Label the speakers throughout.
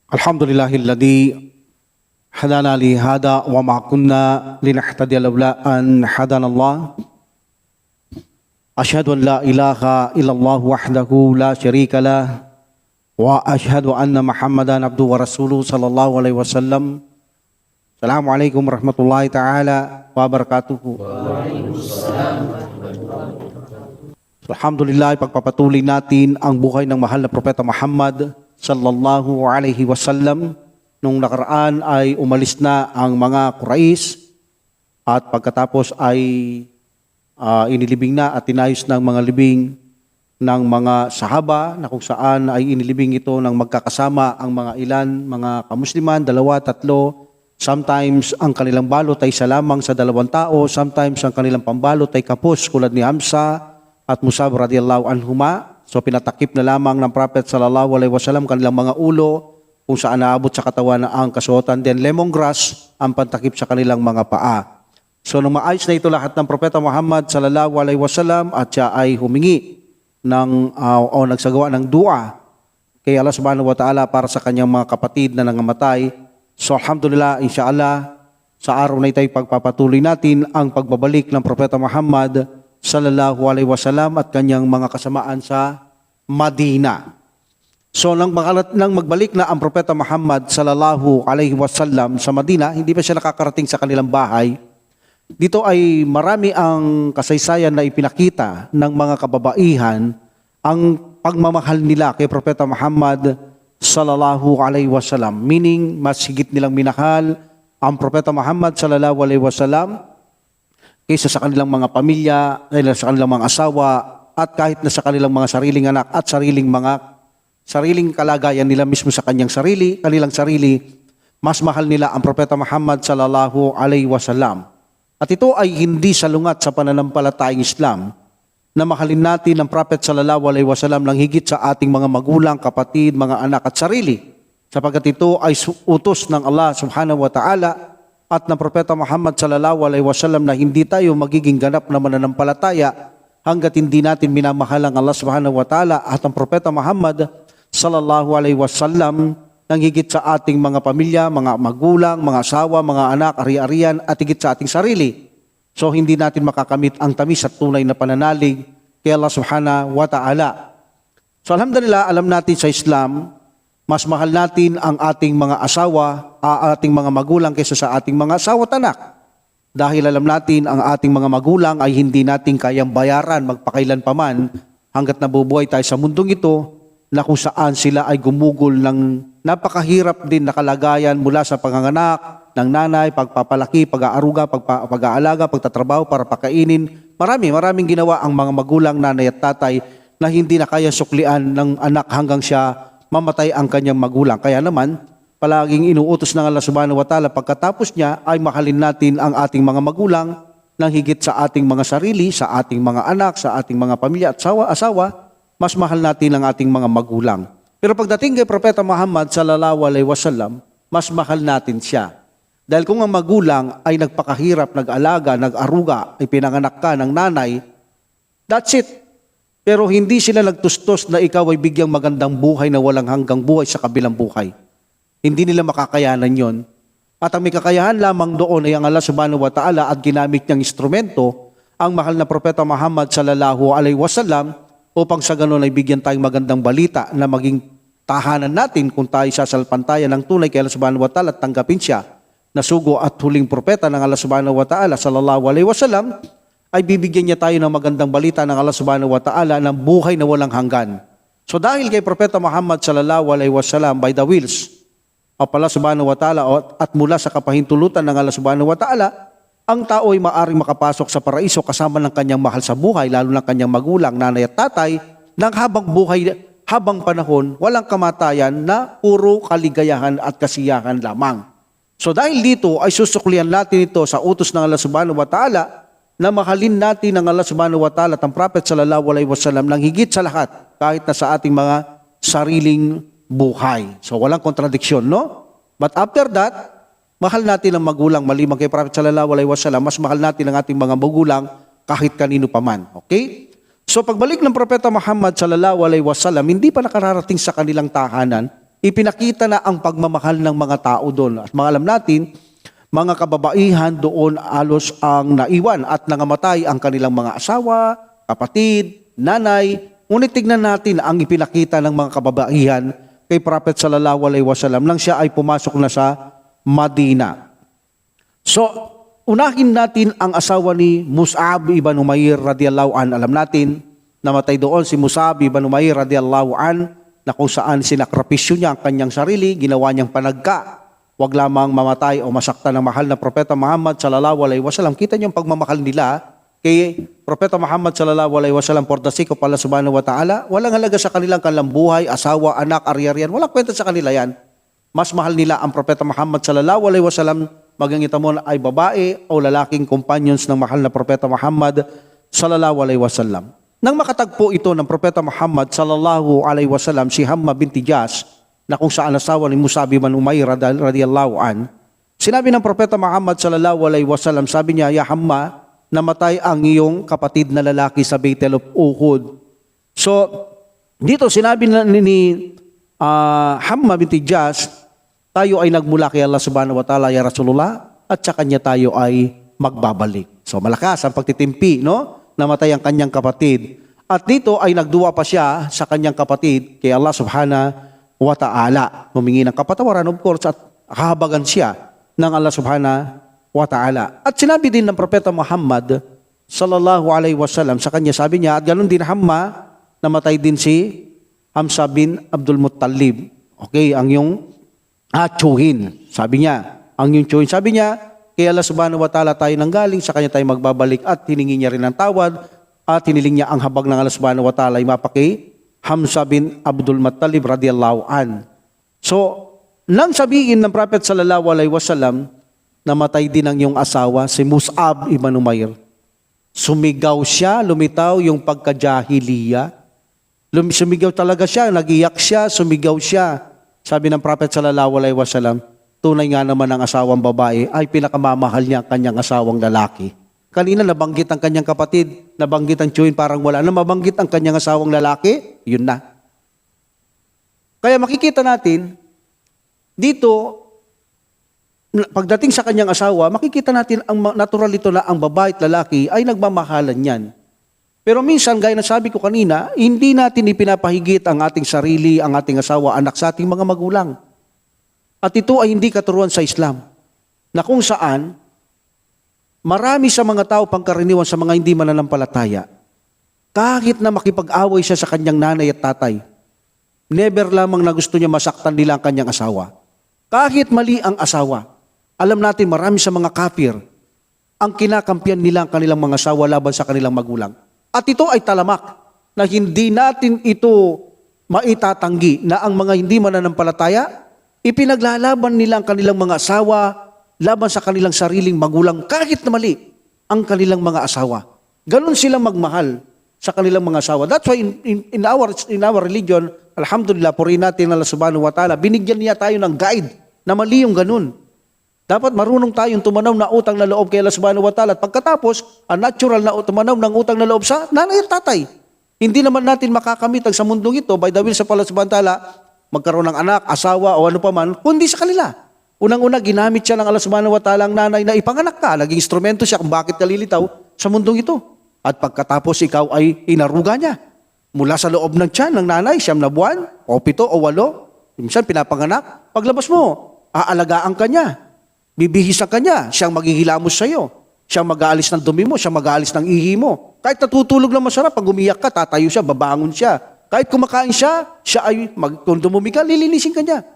Speaker 1: Alhamdulillahilladzi hadana li hada wa ma kunna linahtadiya laula an hadanallah. Asyhadu an la ilaha illallah wahdahu la syarika lah wa asyhadu anna Muhammadan abduhu wa rasuluhu sallallahu alaihi wasallam. Assalamualaikum warahmatullahi taala wabarakatuh. Alhamdulillah, pagpapatuloy natin ang buhay ng mahal na Propeta Muhammad sallallahu alaihi wasallam. Nung nakaraan ay umalis na ang mga Quraysh at pagkatapos ay inilibing na at tinayos ng mga libing ng mga sahaba na kung saan ay inilibing ito ng magkakasama ang mga ilan, mga kamusliman, 2, 3. Sometimes ang kanilang balot ay isa lamang sa 2 tao, sometimes ang kanilang pambalot ay kapos tulad ni Hamza at Musab radiyallahu anhuma. So pinatakip na lamang ng Prophet sallallahu alaihi wasallam kanilang mga ulo kung saan naabot sa katawan na ang kasuotan. Then lemongrass ang pantakip sa kanilang mga paa. So nung maayos na ito lahat ng Propeta Muhammad sallallahu alaihi wasallam at siya ay humingi ng o nagsagawa ng dua kay Allah subhanahu wa ta'ala para sa kanyang mga kapatid na nangamatay. So alhamdulillah, insyaAllah, sa araw na ito ay pagpapatuloy natin ang pagbabalik ng Propeta Muhammad sallallahu alaihi wasallam at kanyang mga kasamaan sa Madina. So nang magbalik na ang Propeta Muhammad sallallahu alaihi wasallam sa Madina, hindi pa siya nakakarating sa kanilang bahay. Dito ay marami ang kasaysayan na ipinakita ng mga kababaihan ang pagmamahal nila kay Propeta Muhammad sallallahu alaihi wasallam. Meaning, mas higit nilang minahal ang Propeta Muhammad sallallahu alaihi wasallam kaysa sa kanilang mga pamilya, sa kanilang mga asawa, at kahit na sa kanilang mga sariling anak at sariling kalagayan nila mismo sa kanilang sarili, mas mahal nila ang Propeta Muhammad sallallahu alaihi wasallam. At ito ay hindi salungat sa pananampalatayang Islam na mahalin natin ang Prophet sallallahu alaihi wasallam lang higit sa ating mga magulang, kapatid, mga anak at sarili. Sapagkat ito ay utos ng Allah subhanahu wa ta'ala at ng Propeta Muhammad sallallahu alaihi wasallam na hindi tayo magiging ganap na mananampalataya hanggat hindi natin minamahal ang Allah subhanahu wa ta'ala at ang Propeta Muhammad sallallahu alaihi wasallam nang higit sa ating mga pamilya, mga magulang, mga asawa, mga anak, ari-arian at higit sa ating sarili. So hindi natin makakamit ang tamis at tunay na pananalig kay Allah subhanahu wa ta'ala. So alhamdulillah, alam natin sa Islam, mas mahal natin ang ating mga asawa, ating mga magulang kaysa sa ating mga asawa at anak. Dahil alam natin ang ating mga magulang ay hindi natin kayang bayaran magpakailan paman hanggat nabubuhay tayo sa mundong ito na kung saan sila ay gumugol ng napakahirap din na kalagayan mula sa panganganak ng nanay, pagpapalaki, pag-aaruga, pag-aalaga, pagtatrabaho para pakainin. Maraming ginawa ang mga magulang, nanay at tatay na hindi na kaya suklian ng anak hanggang siya mamatay ang kanyang magulang. Kaya naman, palaging inuutos ng Allah subhanahu wa ta'ala pagkatapos niya ay mahalin natin ang ating mga magulang nang higit sa ating mga sarili, sa ating mga anak, sa ating mga pamilya at asawa, mas mahal natin ang ating mga magulang. Pero pagdating kay Propeta Muhammad sallallahu alaihi wasallam, mas mahal natin siya. Dahil kung ang magulang ay nagpakahirap, nag-alaga, nag-aruga, ay pinanganak ka ng nanay, that's it. Pero hindi sila nagtustos na ikaw ay bigyang magandang buhay na walang hanggang buhay sa kabilang buhay. Hindi nila makakayanan yon. At ang may kakayahan lamang doon ay ang Allah subhanahu wa ta'ala at ginamit niyang instrumento, ang mahal na Propeta Muhammad sallallahu alaihi wasallam, upang sa ganon ay bigyan tayong magandang balita na maging tahanan natin kung tayo sasalpantayan ng tunay kay Allah subhanahu wa ta'ala at tanggapin siya na sugo at huling propeta ng Allah subhanahu wa ta'ala sallallahu alaihi wasallam, ay bibigyan niya tayo ng magandang balita ng Allah subhanahu wa ta'ala ng buhay na walang hanggan. So dahil kay Propeta Muhammad sallallahu alaihi wasallam by the wills of Allah subhanahu wa ta'ala at mula sa kapahintulutan ng Allah subhanahu wa ta'ala, ang tao ay maaaring makapasok sa paraiso kasama ng kanyang mahal sa buhay, lalo ng kanyang magulang, nanay at tatay, ng habang buhay, habang panahon, walang kamatayan na puro kaligayahan at kasiyahan lamang. So dahil dito ay susuklian natin ito sa utos ng Allah subhanahu wa ta'ala na mahalin natin ang Allah subhanahu wa ta'ala at ang Prophet sallallahu alaihi wasallam ng higit sa lahat kahit na sa ating mga sariling buhay. So walang kontradiksyon, no? But after that, Mahal natin ang magulang, maliban kay Prophet sallallahu alaihi wasallam, mas mahal natin ang ating mga magulang kahit kanino paman. Okay? So pagbalik ng Propeta Muhammad sallallahu alaihi wasallam, hindi pa nakararating sa kanilang tahanan, ipinakita na ang pagmamahal ng mga tao doon. At alam natin, mga kababaihan doon alos ang naiwan at nangamatay ang kanilang mga asawa, kapatid, nanay. Ngunit tignan natin ang ipinakita ng mga kababaihan kay Prophet sallallahu alaihi wasallam nang siya ay pumasok na sa Madina. So, unahin natin ang asawa ni Mus'ab ibn Umair radiyallahu an. Alam natin, namatay doon si Mus'ab ibn Umair radiyallahu an na kung saan sinakripisyo niya ang kanyang sarili, ginawa niyang panagka. Huwag lamang mamatay o masaktan ng mahal na Propeta Muhammad sallallahu alaihi wasallam. Kita niyo ang pagmamahal nila kay Propeta Muhammad sallallahu alaihi wasallam for the sake of Allah subhanahu wa ta'ala. Walang halaga sa kanilang buhay, asawa, anak, ari-arian. Walang kwenta sa kanila yan. Mas mahal nila ang Propeta Muhammad sallallahu alaihi wasallam, maging ito mo ay babae o lalaking companions ng mahal na Propeta Muhammad sallallahu alaihi wasallam. Nang makatagpo ito ng Propeta Muhammad sallallahu alaihi wasallam si Hamma binti Jas, na kung saan asawa ni Mus'ab ibn Umair radiyallahu an, sinabi ng Propeta Muhammad sallallahu alaihi wasallam, sabi niya, "Ya Hamma, namatay ang iyong kapatid na lalaki sa Battle of Uhud." So, dito sinabi ni Hamma binti Jas, tayo ay nagmula kay Allah subhanahu wa ta'ala, ya Rasulullah, at sa kanya tayo ay magbabalik. So malakas ang pagtitimpi, no? Namatay ang kanyang kapatid. At dito ay nagduwa pa siya sa kanyang kapatid kay Allah subhanahu wa ta'ala. Humingi ng kapatawaran, of course, at kahabagan siya ng Allah subhanahu wa ta'ala. At sinabi din ng Propeta Muhammad sallallahu alaihi wasallam sa kanya, sabi niya, at ganun din Hamma, namatay din si Hamza bin Abdul Muttalib. Okay, ang yung tsuhin. Sabi niya, ang yung tsuhin. Sabi niya, kay Allah subhanahu wa ta'ala tayo nanggaling, sa kanya tayo magbabalik, at hiningi niya rin ng tawad at hiniling niya ang habag ng Allah subhanahu wa ta'ala ay mapaki Hamza bin Abdul Muttalib radiyallahu an. So, nang sabihin ng Prophet sallallahu alaihi wasallam, namatay din ang iyong asawa, si Mus'ab ibn Umair. Sumigaw siya, lumitaw yung pagkajahiliya. Sumigaw talaga siya, nagiyak siya, sumigaw siya. Sabi ng Prophet sallallahu alaihi wasallam, tunay nga naman ang asawang babae ay pinakamamahal niya ang kanyang asawang lalaki. Kanina nabanggit ang kanyang kapatid, nabanggit ang tsuhin, parang wala na mabanggit ang kanyang asawang lalaki, yun na. Kaya makikita natin, dito, pagdating sa kanyang asawa, makikita natin ang natural ito na ang babae at lalaki ay nagmamahalan yan. Pero minsan, gaya na sabi ko kanina, hindi natin ipinapahigit ang ating sarili, ang ating asawa, anak sa ating mga magulang. At ito ay hindi katuruan sa Islam, na kung saan, marami sa mga tao pangkaraniwan sa mga hindi mananampalataya, kahit na makipag-away siya sa kanyang nanay at tatay, never lamang na gusto niya masaktan nila ang kanyang asawa. Kahit mali ang asawa, alam natin marami sa mga kafir, ang kinakampiyan nila ang kanilang mga asawa laban sa kanilang magulang. At ito ay talamak na hindi natin ito maitatanggi na ang mga hindi mananampalataya, ipinaglalaban nila ang kanilang mga asawa laban sa kanilang sariling magulang kahit na mali ang kanilang mga asawa. Ganon silang magmahal sa kanilang mga asawa. That's why in our religion, alhamdulillah, purihin natin Allah subhanahu wa ta'ala, binigyan niya tayo ng guide na mali yung ganon. Dapat marunong tayong tumanaw na utang na loob kay Allah subhanahu wa ta'ala at pagkatapos, ang natural na tumanaw ng utang na loob sa nanay at tatay. Hindi naman natin makakamit ang sa mundong ito by the will sa Allah subhanahu wa ta'ala, magkaroon ng anak, asawa o ano pa man, kundi sa kanila. Unang-una, ginamit siya ng Allah subhanahu wa ta'ala ang nanay na ipanganak ka. Naging instrumento siya kung bakit kalilitaw sa mundong ito. At pagkatapos ikaw ay inaruga niya. Mula sa loob ng tiyan ng nanay, 9 na buwan, o 7 o 8, minsan pinapanganak. Paglabas mo, aalagaan ka niya. Bibihisan ka niya, siyang maghihilamos sa iyo. Siyang mag-aalis ng dumi mo, siyang mag-aalis ng ihi mo. Kahit natutulog ng masarap, pag umiyak ka, tatayo siya, babangon siya. Kahit kumakain siya, siya ay, kung dumumi ka, lilinisin ka niya.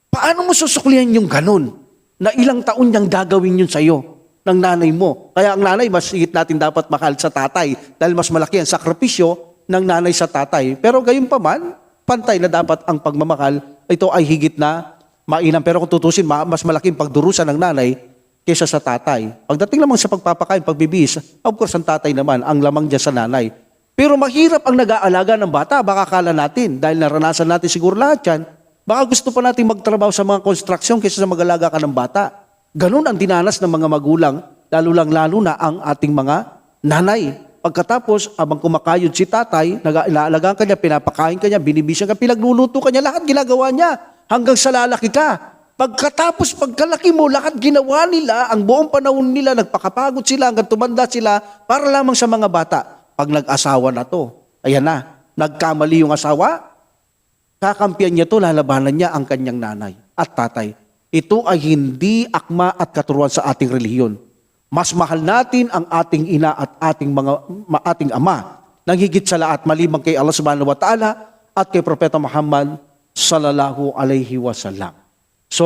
Speaker 1: Paano mo susuklihan yung ganun? Na ilang taon niyang gagawin yun sa iyo, ng nanay mo. Kaya ang nanay, mas higit natin dapat mahal sa tatay, dahil mas malaki ang sakripisyo ng nanay sa tatay. Pero gayon pa man, pantay na dapat ang pagmamahal, ito ay higit na mainam. Pero kung tutusin, mas malaking pagdurusa ng nanay kaysa sa tatay. Pagdating naman sa pagpapakain, pagbibihis, of course, ang tatay naman, ang lamang dyan sa nanay. Pero mahirap ang nag-aalaga ng bata, baka kala natin, dahil naranasan natin siguro lahat yan, baka gusto pa natin magtrabaho sa mga construction kaysa sa mag-alaga ka ng bata. Ganun ang dinanas ng mga magulang, lalo na ang ating mga nanay. Pagkatapos, abang kumakayod si tatay, inaalagaan ka niya, pinapakain ka niya, binibisyan ka, pinagluluto ka niya, lahat ginagawa niya hanggang sa lalaki ka. Pagkatapos, pagkalaki mo, lahat ginawa nila, ang buong panahon nila, nagpakapagod sila hanggang tumanda sila para lamang sa mga bata. Pag nag-asawa na to, ayan na, nagkamali yung asawa, kakampiyan niya to, lalabanan niya ang kanyang nanay at tatay. Ito ay hindi akma at katuruan sa ating relihiyon. Mas mahal natin ang ating ina at ating ama nang higit sa lahat maliban kay Allah subhanahu wa ta'ala at kay Propeta Muhammad sallallahu alaihi wasallam. So,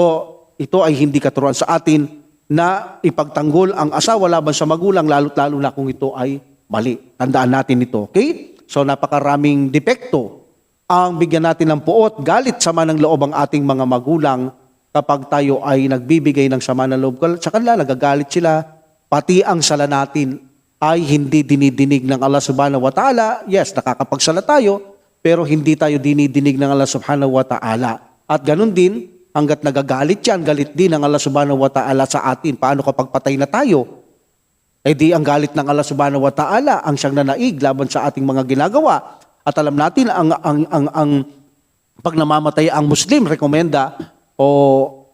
Speaker 1: ito ay hindi katuruan sa atin na ipagtanggol ang asawa laban sa magulang, lalo na kung ito ay mali. Tandaan natin ito, okay? So, napakaraming depekto ang bigyan natin ng puot, galit, sama ng loob ang ating mga magulang kapag tayo ay nagbibigay ng sama ng loob sa kanila, nagagalit sila, pati ang sala natin ay hindi dinidinig ng Allah subhanahu wa ta'ala. Yes, nakakapagsala tayo, pero hindi tayo dinidinig ng Allah subhanahu wa ta'ala. At ganun din, hanggat nagagalit yan, galit din ng Allah subhanahu wa ta'ala sa atin. Paano kapag patay na tayo? Eh di ang galit ng Allah subhanahu wa ta'ala ang siyang nanaig laban sa ating mga ginagawa. At alam natin, ang pag namamatay ang Muslim, rekomenda o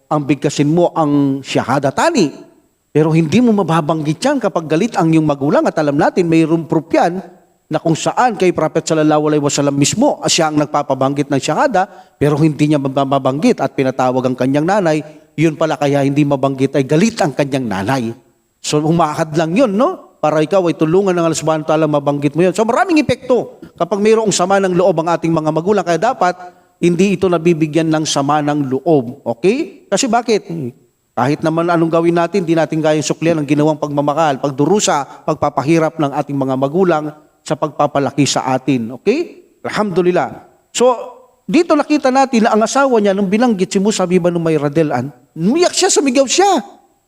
Speaker 1: ang bigkasin mo ang shahadatani. Pero hindi mo mababanggit yan kapag galit ang iyong magulang. At alam natin, mayroong proof yan na kung saan kay Prophet sallallahu alaihi wasallam mismo siya ang nagpapabanggit ng shahada, pero hindi niya mababanggit at pinatawag ang kanyang nanay. Yun pala kaya hindi mabanggit ay galit ang kanyang nanay. So umakad lang yun, no? Para ikaw ay tulungan ng Allah subhanahu wa ta'ala mabanggit mo yun. So maraming epekto kapag mayroong sama ng loob ang ating mga magulang. Kaya dapat hindi ito nabibigyan ng sama ng loob. Okay? Kasi bakit? Kahit naman anong gawin natin, di natin kayang suklian ang ginawang pagmamahal, pagdurusa, pagpapahirap ng ating mga magulang sa pagpapalaki sa atin. Okay? Alhamdulillah. So, dito nakita natin na ang asawa niya, nung binanggit si Musa bin Umayr radhiyallahu anhu, umiyak siya, sumigaw siya.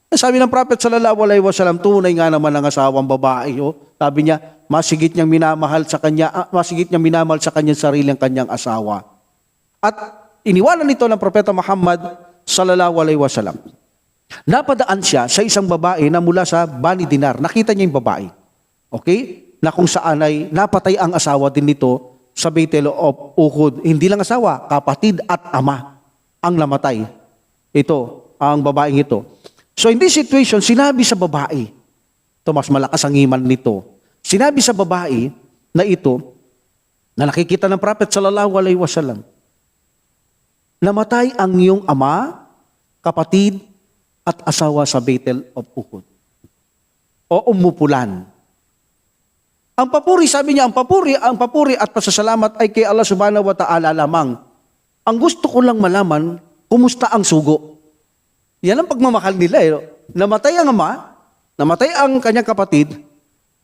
Speaker 1: Sabi ng Prophet sallallahu alaihi wasallam, tunay nga naman ang asawang babae. Oh. Sabi niya, masigit niyang minamahal sa kanyang sarili ang kanyang asawa. At iniwanan nito ng Propeta Muhammad sallallahu alaihi wasallam. Napadaan siya sa isang babae na mula sa Bani Dinar. Nakita niya yung babae. Okay? Na kung saan ay napatay ang asawa din nito sa Battle of Uhud. Hindi lang asawa, kapatid at ama ang namatay. Ito, ang babaeng ito. So in this situation, sinabi sa babae, ito mas malakas ang iman nito, sinabi sa babae na ito, na nakikita ng Prophet sallallahu alaihi wasallam, namatay ang iyong ama, kapatid, at asawa sa Battle of Uhud. O umupulan. Ang papuri, sabi niya, ang papuri at pasasalamat ay kay Allah subhanahu wa ta'ala lamang. Ang gusto ko lang malaman, kumusta ang sugo? Yan ang pagmamahal nila. Namatay ang ama, namatay ang kanyang kapatid,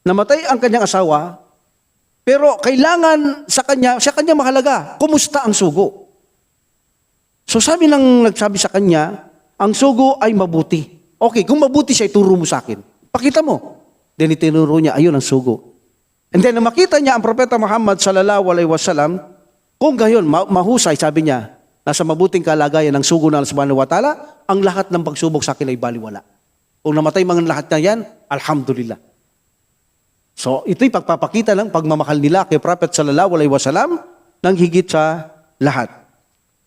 Speaker 1: namatay ang kanyang asawa, pero kailangan sa kanya mahalaga, kumusta ang sugo? So nagsabi sa kanya, ang sugo ay mabuti. Okay, kung mabuti siya, ituro mo sa akin. Pakita mo. Then itinuro niya, ayun ang sugo. And then makita niya ang Propeta Muhammad sallallahu alaihi wasallam, kung gayon, mahusay, sabi niya, nasa mabuting kalagayan ng sugo ng Allah subhanahu wa ta'ala, ang lahat ng pagsubok sa akin ay baliwala. Kung namatay mga lahat na yan, alhamdulillah. So ito'y pagpapakita ng pagmamahal nila kay Prophet sallallahu alaihi wasallam ng higit sa lahat.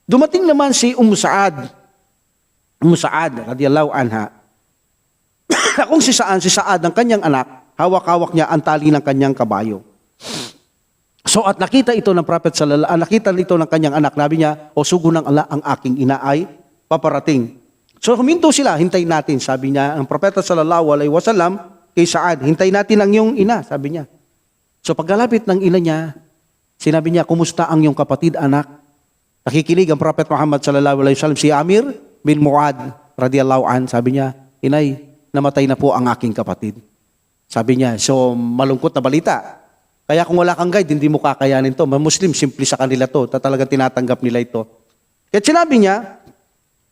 Speaker 1: Dumating naman si Saad radhiyallahu anha. Kung si Saad ang kanyang anak, hawak-hawak niya ang tali ng kanyang kabayo. So at nakita ito ng Prophet nakita nito ng kanyang anak, sabi niya, o sugo ng Allah, ang aking ina ay paparating. So huminto sila, hintayin natin, sabi niya, ang Propeta sallallahu alaihi wasallam kay Saad, hintayin natin ang iyong ina, sabi niya. So pagkalapit ng ina niya, sinabi niya, kumusta ang iyong kapatid, anak? Nakikinig ang Prophet Muhammad sallallahu alaihi wasallam, si Amir bin Muad radhiyallahu an, sabi niya, inay, namatay na po ang aking kapatid. Sabi niya, so malungkot na balita. Kaya kung wala kang guide, hindi mo kakayanin to. Muslim, simple sa kanila to. Talagang tinatanggap nila ito. Kaya sinabi niya,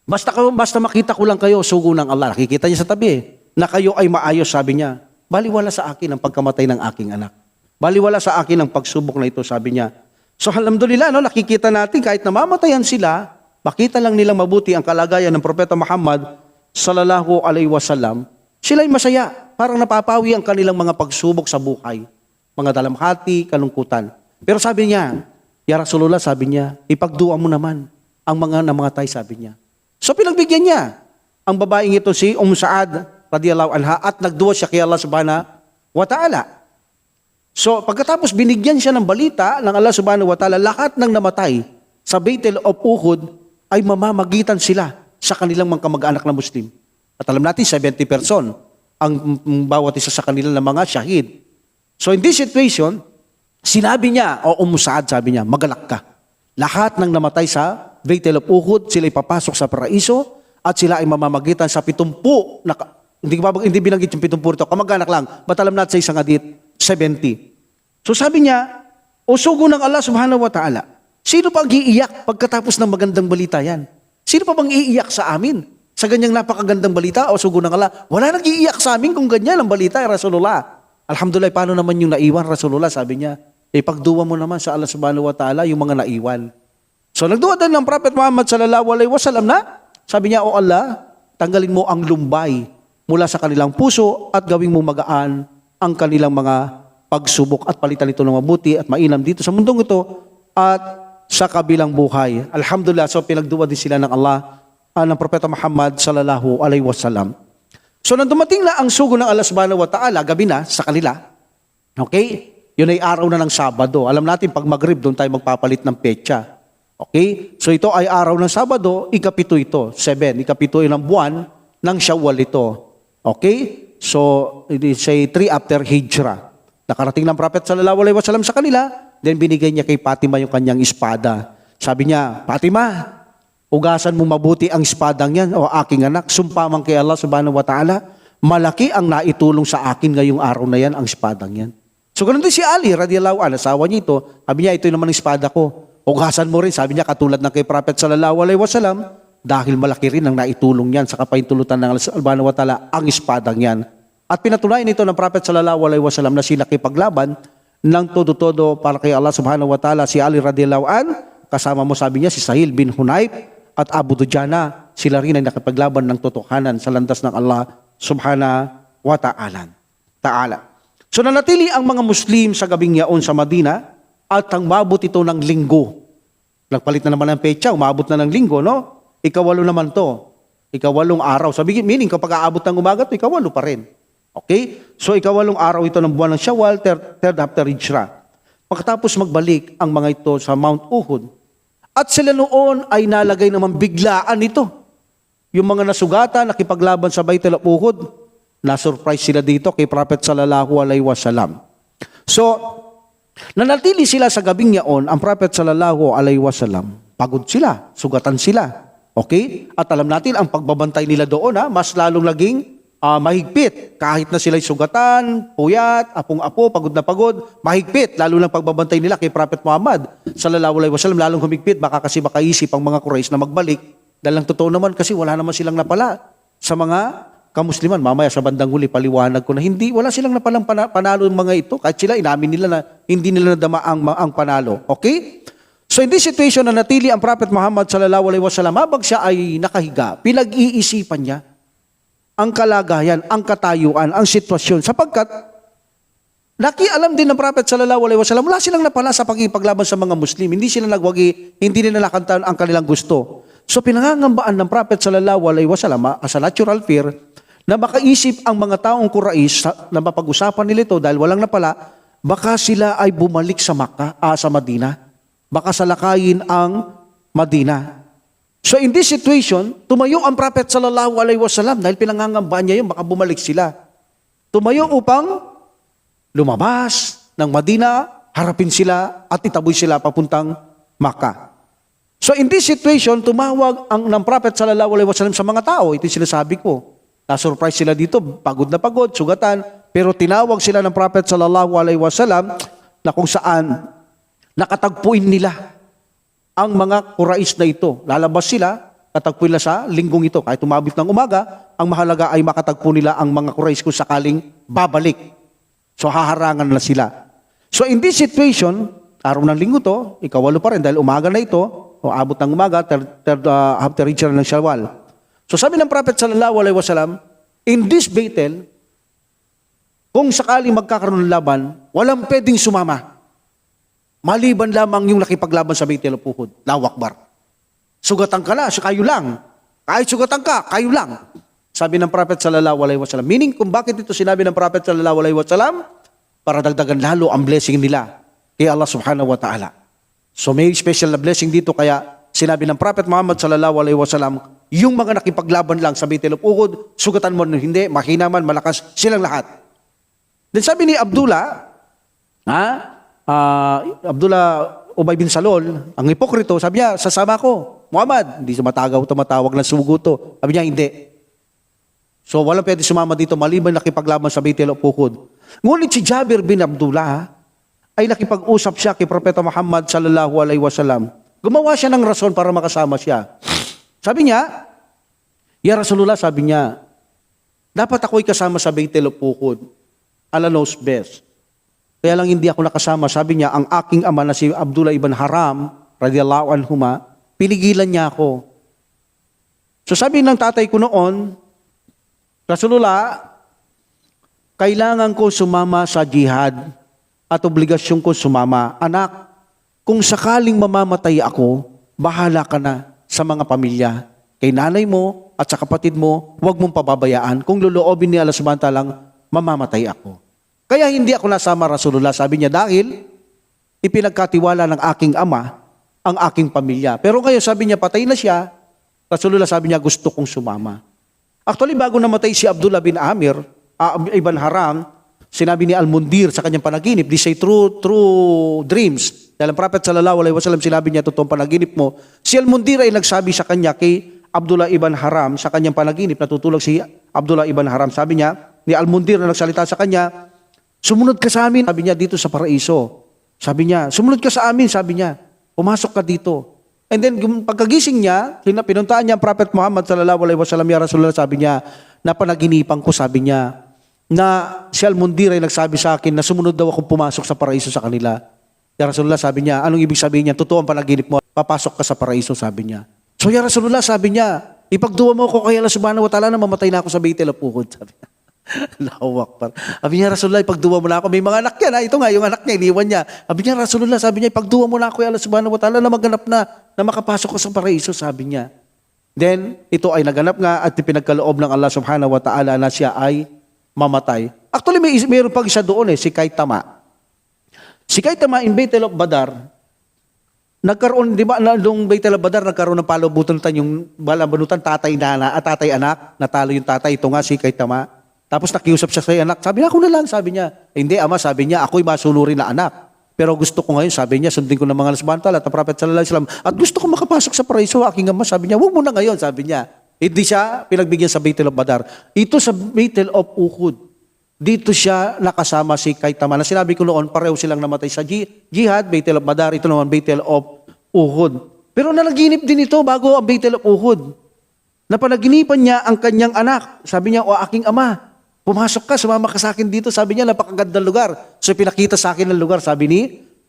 Speaker 1: basta makita ko lang kayo, sugo ng Allah. Nakikita niya sa tabi na kayo ay maayos, sabi niya. Baliwala sa akin ang pagkamatay ng aking anak. Baliwala sa akin ang pagsubok na ito, sabi niya. So alhamdulillah, nakikita natin kahit namamatayan sila, makita lang nilang mabuti ang kalagayan ng Propeta Muhammad sallallahu alaihi wasallam, sila'y masaya. Parang napapawi ang kanilang mga pagsubok sa buhay. Mga dalamhati, kalungkutan. Pero sabi niya, Ya Rasulullah, sabi niya, ipagdua mo naman ang mga namatay, sabi niya. So pinagbigyan niya ang babaeng ito si Saad radiyallahu anha at nagduwa siya kay Allah subhanahu wa ta'ala. So pagkatapos binigyan siya ng balita ng Allah subhanahu wa ta'ala, lahat ng namatay sa Battle of Uhud ay mamamagitan sila sa kanilang mga kamag-anak na Muslim. At alam natin, 70 person ang bawat isa sa kanila ng mga syahid. So in this situation, sinabi niya, o Saad, sabi niya, magalak ka. Lahat ng namatay sa Battle of Uhud, sila ipapasok sa paraiso at sila ay mamamagitan sa 70. Hindi binanggit yung 70 ito, kamag-anak lang. Ba't alam natin sa isang hadith, 70. So sabi niya, o sugo ng Allah subhanahu wa ta'ala, sino pa ang iiyak pagkatapos ng magandang balita yan? Sino pa bang iiyak sa amin? Sa ganyang napakagandang balita, o sugo ng Allah, wala nang iiyak sa amin kung ganyan ang balita, Rasulullah. Alhamdulillah, paano naman yung naiwan, Rasulullah? Sabi niya, ipagduwa mo naman sa Allah subhanahu wa ta'ala yung mga naiwan. So nagduwa din ng Prophet Muhammad sallallahu alaihi wasallam na, sabi niya, O Allah, tanggalin mo ang lumbay mula sa kanilang puso at gawing mo magaan ang kanilang mga pagsubok at palitan ito ng mabuti at mainam dito sa mundong ito at sa kabilang buhay. Alhamdulillah, so pinagduwa din sila ng Allah, ng Propeta Muhammad sallallahu alaihi wasallam. So nang dumating na ang sugo ng Allah subhanahu wa ta'ala, gabi na sa kanila, okay? Yun ay araw na ng Sabado. Alam natin, pag Maghrib, doon tayo magpapalit ng petsa. Okay? So ito ay araw ng Sabado, ikapito ito, 7, ikapito ng buwan ng Shawwal ito. Okay? So, it is say 3 after Hijrah. Nakarating ng Prophet sallallahu alaihi wasallam sa kanila, then binigay niya kay Fatima yung kanyang espada. Sabi niya, Fatima, ugasan mo mabuti ang espadang yan, o aking anak, sumpamang kay Allah subhanahu wa ta'ala, malaki ang naitulong sa akin ngayong araw na yan, ang espadang yan. So ganun din si Ali, radiyallahu anhu, asawa niya ito, sabi niya, ito naman ang espada ko. Ugasan mo rin, sabi niya, katulad ng kay Prophet sallallahu alaihi wasallam, dahil malaki rin ang naitulong yan sa kapahintulutan ng Allah subhanahu wa ta'ala, ang espadang yan. At pinatunayan ito ng Prophet sallallahu alaihi wasallam na sila nakipaglaban ng todo-todo para kay Allah subhanahu wa ta'ala, si Ali radiyallahu anhu, kasama mo sabi niya si Sahil bin Hunayf at Abu Dujana, sila rin ay nakipaglaban ng totohanan sa landas ng Allah subhanahu wa ta'ala. So nanatili ang mga Muslim sa gabing yaon sa Madina at ang mabot ito ng linggo. Nagpalit na naman ng petsa, umabot na ng linggo, no? Ikawalo naman to. Ikawalong araw. Sabi, meaning kapag aabot ng umaga, ito ikawalo pa rin. Okay? So ikawalong araw ito ng buwan ng Shawwal, third after Hijrah. Pagkatapos magbalik ang mga ito sa Mount Uhud. At sila noon ay nalagay naman biglaan ito. Yung mga nasugatan, nakipaglaban sa Battle of Uhud, na-surprise sila dito kay Prophet sallallahu alaihi wasallam. So, nanatili sila sa gabing yaon, ang Prophet sallallahu alaihi wasallam, pagod sila, sugatan sila. Okay? At alam natin, ang pagbabantay nila doon, mas lalong naging mahigpit. Kahit na sila'y sugatan, puyat, apong-apo, pagod na pagod, mahigpit. Lalo lang pagbabantay nila kay Prophet Muhammad sallallahu alaihi wasallam, lalong humigpit. Baka kasi makaisip ang mga Quraysh na magbalik. Dahil lang totoo naman kasi wala naman silang napala sa mga kamusliman. Mamaya sa bandang huli, paliwanag ko na wala silang napalang panalo ng mga ito. Kahit sila, inamin nila na hindi nila nadama ang panalo. Okay? So in this situation na natili ang Prophet Muhammad sallallahu alaihi wasallam, habang siya ay nakahiga, pinag-iisipan niya ang kalagayan, ang katayuan, ang sitwasyon. Sapagkat, nakialam din ng Prophet sallallahu alaihi wasallam, wala silang napala sa pagkipaglaban sa mga Muslim. Hindi sila nagwagi, hindi nila nakantaan ang kanilang gusto. So pinangangambaan ng Prophet sallallahu alaihi wasallam, as a natural fear, na makaisip ang mga taong Quraysh na mapag-usapan nila ito dahil walang napala, baka sila ay bumalik sa sa Madina. Baka salakayin ang Madina. So in this situation, tumayo ang Prophet sallallahu alaihi wasallam dahil pinangangambaan niya yun, baka bumalik sila. Tumayo upang lumabas ng Madina, harapin sila at itaboy sila papuntang Makkah. So in this situation, tumawag ng Prophet sallallahu alaihi wasallam sa mga tao. Ito yung sinasabi ko. Na-surprise sila dito, pagod na pagod, sugatan, pero tinawag sila ng Prophet sallallahu alaihi wasallam na kung saan nakatagpuin nila ang mga Quraysh na ito. Lalabas sila, katagpuin nila sa linggong ito. Kahit umabot ng umaga, ang mahalaga ay makatagpo nila ang mga Quraysh kung sakaling babalik. So haharangan na sila. So in this situation, araw ng linggo to, ikawalo pa rin dahil umaga na ito, o abot ng umaga, after Hijrah ng Shawwal. So sabi ng Prophet sallallahu alaihi wasallam, in this battle, kung sakaling magkakaroon ng laban, walang pwedeng sumama. Maliban lamang yung nakipaglaban sa Battle of Uhud. Allahu Akbar. Sugatan ka na, kayo lang. Kahit sugatan ka, kayo lang. Sabi ng Prophet sallallahu alaihi wasallam. Meaning kung bakit ito sinabi ng Prophet sallallahu alaihi wasallam, para dagdagan lalo ang blessing nila kay Allah subhanahu wa ta'ala. So may special na blessing dito, kaya sinabi ng Prophet Muhammad sallallahu alaihi wasallam, yung mga nakipaglaban lang sa Battle of Uhud, sugatan mo na hindi, mahina man, malakas, silang lahat. Then sabi ni Abdullah, Abdullah Ubay bin Salul, ang hipokrito, sabi niya, sasama ko, Muhammad, hindi tumatawag ng sugo to. Sabi niya, hindi. So walang pwede sumama dito, maliban nakipaglaban sa Battle of Uhud. Ngunit si Jabir bin Abdullah, ay nakipag-usap siya kay Propeta Muhammad sallallahu alaihi wasallam. Gumawa siya ng rason para makasama siya. Sabi niya, Ya Rasulullah, sabi niya, dapat ako'y kasama sa Battle of Uhud. Allah knows best. Kaya lang hindi ako nakasama. Sabi niya, ang aking ama na si Abdullah ibn Haram, radiyallahu anhuma, pinigilan niya ako. So sabi ng tatay ko noon, Rasulullah, kailangan ko sumama sa jihad at obligasyon ko sumama. Anak, kung sakaling mamamatay ako, bahala ka na sa mga pamilya. Kay nanay mo at sa kapatid mo, huwag mong pababayaan. Kung luluobin ni Allah subhanahu wa ta'ala, mamamatay ako. Kaya hindi ako nasama, Rasulullah. Sabi niya, dahil ipinagkatiwala ng aking ama ang aking pamilya. Pero ngayon sabi niya, patay na siya. Rasulullah sabi niya, gusto kong sumama. Actually, bago namatay si Abdullah bin Amir, ibn Haram, sinabi ni Al-Mundir sa kanyang panaginip, this ay true dreams. Dahil ang Prophet sallallahu alaihi wasallam sinabi niya, totoong panaginip mo. Si Al-Mundir ay nagsabi sa kanya kay Abdullah ibn Haram sa kanyang panaginip, natutulog si Abdullah ibn Haram. Sabi niya, ni Al-Mundir na nagsalita sa kanya, sumunod ka sa amin, sabi niya, dito sa paraiso. Sabi niya, sumunod ka sa amin, sabi niya, pumasok ka dito. And then, pagkagising niya, pinuntaan niya ang Prophet Muhammad sallallahu alaihi wasallam, Ya Rasulullah, sabi niya, napanaginipan ko, sabi niya, na si Al-Mundir ay nagsabi sa akin na sumunod daw akong pumasok sa paraiso sa kanila. Ya Rasulullah, sabi niya, anong ibig sabihin niya? Totoo ang panaginip mo, papasok ka sa paraiso, sabi niya. So, Ya Rasulullah, sabi niya, ipagduwa mo ako kay Allah subhanahu wa ta'ala na mamatay na ako sa Battle of Uhud, sabi niya. Allahu Akbar. Sabi niya, Rasulullah, ipagduwa mo na ako. May mga anak yan, ha? Ito nga, yung anak niya, iniwan niya. Sabi niya, Rasulullah, sabi niya, ipagduwa mo na ako kay Allah subhanahu wa ta'ala na maganap na makapasok ko sa paraiso, sabi niya. Then, ito ay naganap nga at pinagkaloob ng Allah subhanahu wa ta'ala na siya ay mamatay. Actually, mayroon pag isa doon si Kaitama. Si Kaitama in Battle of Badar, nagkaroon, di ba, nung Battle of Badar, nagkaroon ng palabutan yung balabanutan, tatay anak, natalo yung tatay, ito nga si Kaitama. Tapos nakiusap siya sa anak, sabi niya, ako na lang, sabi niya. Hindi, ama, sabi niya, ako'y masunurin na anak. Pero gusto ko ngayon, sabi niya, sundin ko ng mga nasbantala at ang Prophet sallallahu alaihi wasallam, at gusto ko makapasok sa paraiso, aking ama, sabi niya, huwag mo na ngayon, sabi niya. Hindi siya pinagbigyan sa Battle of Badar. Ito sa Battle of Uhud, dito siya nakasama si Kaitama. Na sinabi ko noon, pareho silang namatay sa jihad, Battle of Badar, ito naman Battle of Uhud. Pero nanaginip din ito bago ang Battle of Uhud. Napanaginipan niya ang kanyang anak. Sabi niya, o aking ama, pumasok ka, sumama ka sa akin dito. Sabi niya, napakagandang lugar. So pinakita sa akin ng lugar, sabi ni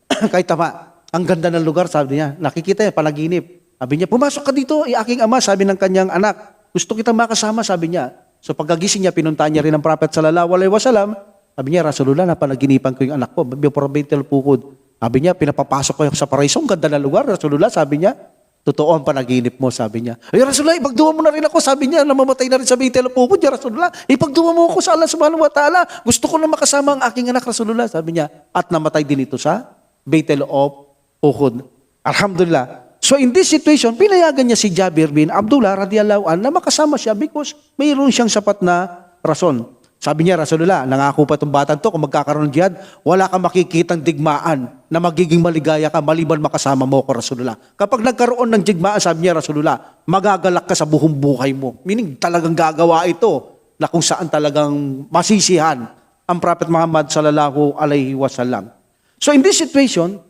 Speaker 1: Kaitama, ang ganda ng lugar, sabi niya. Nakikita niya, panaginip. Sabi niya, pumasok ka dito, aking ama, sabi ng kanyang anak. Gusto kitang makasama, sabi niya. So pagkagising niya, pinuntahan niya rin ang Prophet sallallahu alaihi wasallam. Sabi niya, Rasulullah, napanaginipan ko yung anak ko. Before Battle of Uhud. Sabi niya, pinapapasok ko sa paraiso. Ang ganda ng lugar, Rasulullah, sabi niya. Totoo ang panaginip mo, sabi niya. Ay, Rasulullah, ipagduwa mo na rin ako, sabi niya, namamatay na rin sa Battle of Uhud, ya Rasulullah. Ipagduwa mo ako sa Allah subhanahu wa ta'ala. Gusto ko na makasama ang aking anak, Rasulullah, sabi niya. At namatay din ito sa Battle of Uhud. Alhamdulillah. So in this situation, pinayagan niya si Jabir bin Abdullah radiyallahu anhu na makasama siya because mayroon siyang sapat na rason. Sabi niya, Rasulullah, nangako pa itong batang to, kung magkakaroon ng jihad, wala kang makikitang digmaan na magiging maligaya ka maliban makasama mo ko, Rasulullah. Kapag nagkaroon ng digmaan, sabi niya, Rasulullah, magagalak ka sa buong buhay mo. Meaning talagang gagawa ito na kung saan talagang masisihan ang Prophet Muhammad sallallahu alaihi wasallam. So in this situation,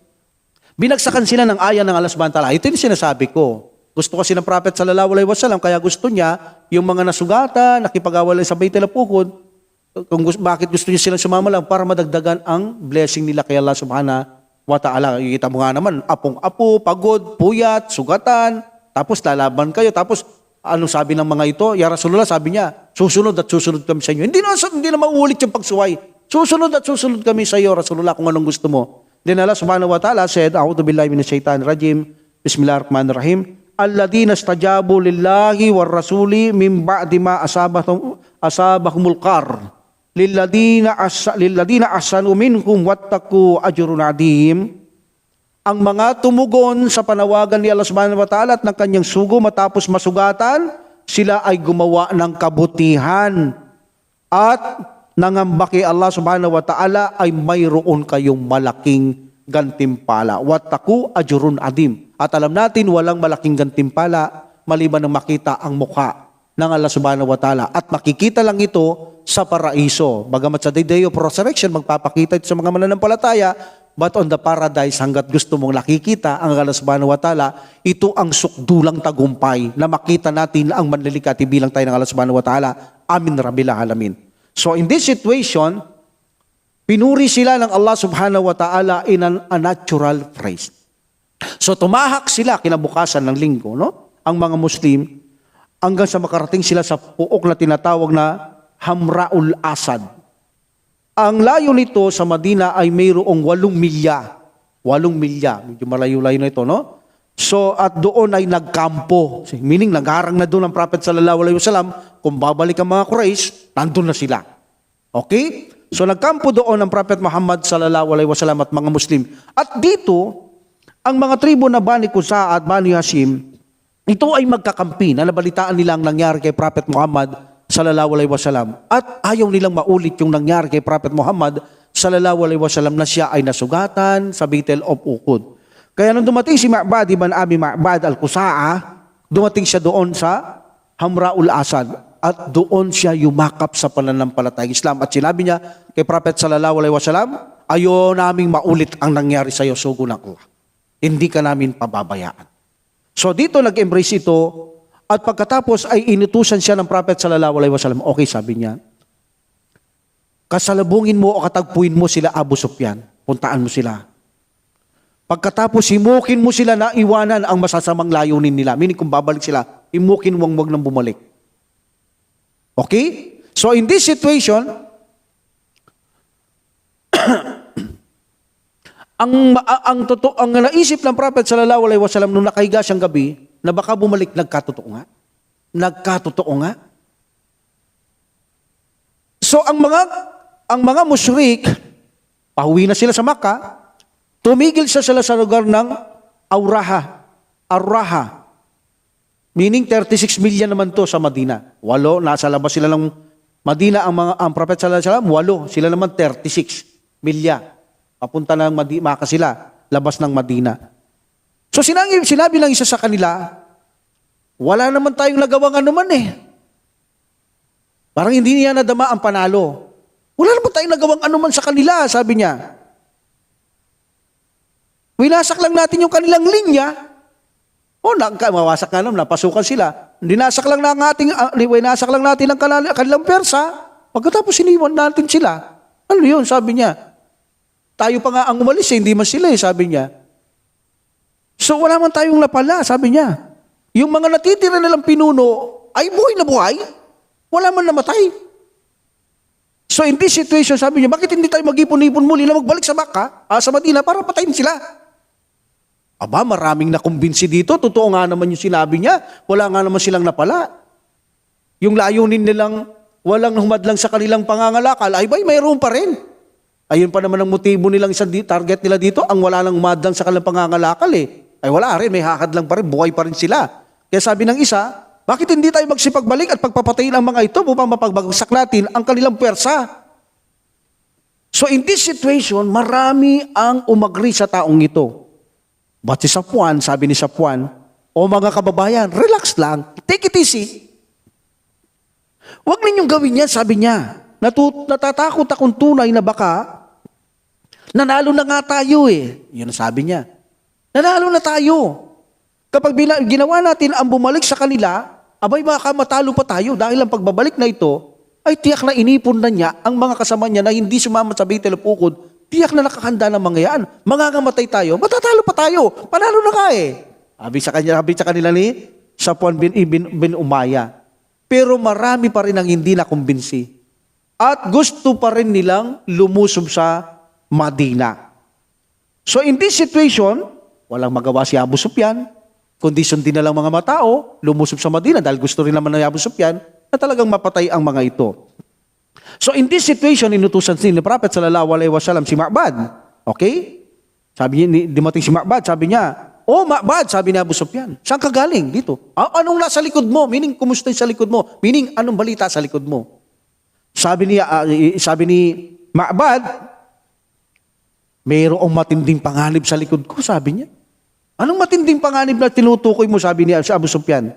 Speaker 1: binagsakan sila ng aya ng Allah subhanahu wa ta'ala. Ito yung sinasabi ko. Gusto kasi ng Prophet sallallahu alaihi wasallam, kaya gusto niya yung mga nasugatan, nakipag-awalay sa Battle of Uhud, bakit gusto niya silang sumama lang para madagdagan ang blessing nila kay Allah subhanahu wa ta'ala. Ikita mo nga naman, apong-apo, pagod, puyat, sugatan, tapos lalaban kayo, tapos Anong sabi ng mga ito? Ya Rasulullah, sabi niya, susunod at susunod kami sa inyo. Hindi na mauulit yung pagsuway. Susunod at susunod kami sa iyo, Rasulullah, kung anong gusto mo. Then Allah subhanahu wa ta'ala said, A'udhu billahi minash shaitanir rajim. Bismillahirrahmanirrahim. Alladhina istajabu lillahi war rasuli min ba'di ma asabahumul qar. Lilladhina ahsanu minhum wattaqu ajrun adim. Ang mga tumugon sa panawagan ni Allah subhanahu wa ta'ala at ng kanyang sugo matapos masugatan, sila ay gumawa ng kabutihan. At nangamba kay Allah subhanahu wa ta'ala ay mayroon kayong malaking gantimpala. Wattaqu ajrun adim. At alam natin walang malaking gantimpala maliban na makita ang mukha ng Allah subhanahu wa ta'ala. At makikita lang ito sa paraiso. Bagamat sa day of resurrection, magpapakita ito sa mga mananampalataya, but on the paradise, hanggat gusto mong nakikita ang Allah subhanahu wa ta'ala, ito ang sukdulang tagumpay na makita natin ang manlilikati bilang tayo ng Allah subhanahu wa ta'ala. Amin rabbil alamin. So in this situation, pinuri sila ng Allah subhanahu wa ta'ala in a natural phrase. So tumahak sila kinabukasan ng linggo, no? Ang mga Muslim, hanggang sa makarating sila sa puok na tinatawag na Hamraul Asad. Ang layo nito sa Madina ay mayroong 8 milya. 8 milya. Medyo malayo-layo na ito, no? So, at doon ay nagkampo. Meaning, nagharang na doon ang Prophet sallallahu alaihi wasallam. Kung babalik ang mga Quraysh, nandun na sila. Okay? So, nagkampo doon ang Prophet Muhammad sallallahu alaihi wasallam at mga Muslim. At dito, ang mga tribo na Bani Qusaa at Bani Hashim, ito ay magkakampi na nabalitaan nilang nangyari kay Prophet Muhammad sallallahu alaihi wasallam. At ayaw nilang maulit yung nangyari kay Prophet Muhammad sallallahu alaihi wasallam na siya ay nasugatan sa Battle of Uhud. Kaya nung dumating si Ma'bad ibn Abi Ma'bad al-Qusaa, dumating siya doon sa Hamraul Asad at doon siya yumakap sa pananampalatayang Islam at sinabi niya kay Prophet sallallahu alaihi wasallam, ayaw naming maulit ang nangyari sa iyo, sugo ng Allah. Hindi ka namin pababayaan. So dito nag-embrace ito. At pagkatapos ay inutusan siya ng Prophet sallallahu alaihi wasallam. Okay, sabi niya, kasalubungin mo o katagpuin mo sila Abu Sufyan. Puntaan mo sila. Pagkatapos himukin mo sila na iwanan ang masasamang layunin nila. Meaning kung babalik sila, himukin wag nang bumalik. Okay? So in this situation, ang naisip ng Prophet sallallahu alaihi wasallam nung nakahiga siyang gabi, na baka bumalik, nagkatotoo nga. Nagkatotoo nga. So ang mga musyrik, pauwi na sila sa Makkah, tumigil sila sa lugar ng Arraha. Meaning 36 million naman to sa Madina. 8, nasa labas sila ng Madina ang Prophet sallallahu alaihi wasallam, 8, sila naman 36 milya. Papunta ng Makkah sila, labas ng Madina. So sinabi lang isa sa kanila, wala naman tayong nagawang anuman eh. Parang hindi niya nadama ang panalo. Wala naman tayong nagawang anuman sa kanila, sabi niya. Winasak lang natin yung kanilang linya. Mawasak nga naman, napasukan sila. Winasak lang natin ang kanilang persa. Pagkatapos iniwan natin sila. Ano yun, sabi niya. Tayo pa nga ang umalis hindi man sila sabi niya. So wala man tayong napala, sabi niya. Yung mga natitira nilang pinuno ay buhay na buhay. Wala man namatay. So in this situation, sabi niya, bakit hindi tayo mag-ipon-ipon muli na magbalik sa Makkah, sa Madina para patayin sila? Aba, maraming nakumbinsi dito. Totoo nga naman yung sinabi niya. Wala nga naman silang napala. Yung layunin nilang walang humadlang sa kanilang pangangalakal, ay mayroon pa rin. Ayun pa naman ang motibo nilang isang target nila dito, ang wala nang humadlang sa kanilang pangangalakal ay wala rin, may hakad lang pa rin, buhay pa rin sila. Kaya sabi ng isa, bakit hindi tayo magsipagbalik at pagpapatayin ang mga ito upang mapagbagsak natin ang kanilang pwersa? So in this situation, marami ang umagri sa taong ito. But si Safwan, sabi ni Safwan, o mga kababayan, relax lang, take it easy. Huwag ninyong gawin yan, sabi niya. Natatakot akong tunay na baka nanalo na nga tayo Yun ang sabi niya. Nanalo na tayo. Kapag ginawa natin ang bumalik sa kanila, abay baka matalo pa tayo dahil ang pagbabalik na ito ay tiyak na inipon na niya ang mga kasama niya na hindi sumama sa Battle of Uhud. Tiyak na nakakahanda ng mga yan. Mangangamatay tayo, matatalo pa tayo. Panalo na ka Sabi sa kanila Safwan bin Umayya. Pero marami pa rin ang hindi nakumbinsi. At gusto pa rin nilang lumusob sa Madina. So in this situation, walang magawa si Abu Sufyan, kundi sundin na lang mga matao, lumusob sa Madina dahil gusto rin naman ng Abu Sufyan na talagang mapatay ang mga ito. So in this situation, inutusan ni Prophet sallallahu alaihi wasallam si Ma'bad. Okay? Sabi niya, dumating si Ma'bad, sabi niya, "Oh, Ma'bad," sabi ni Abu Sufyan, "saan ka galing dito? Anong nasa likod mo? Meaning, kumusta yung sa likod mo? Meaning, anong balita sa likod mo?" Sabi ni Ma'bad, "Mayroong matinding panganib sa likod ko," sabi niya. "Anong matinding panganib na tinutukoy mo?" sabi ni Abu Sufyan.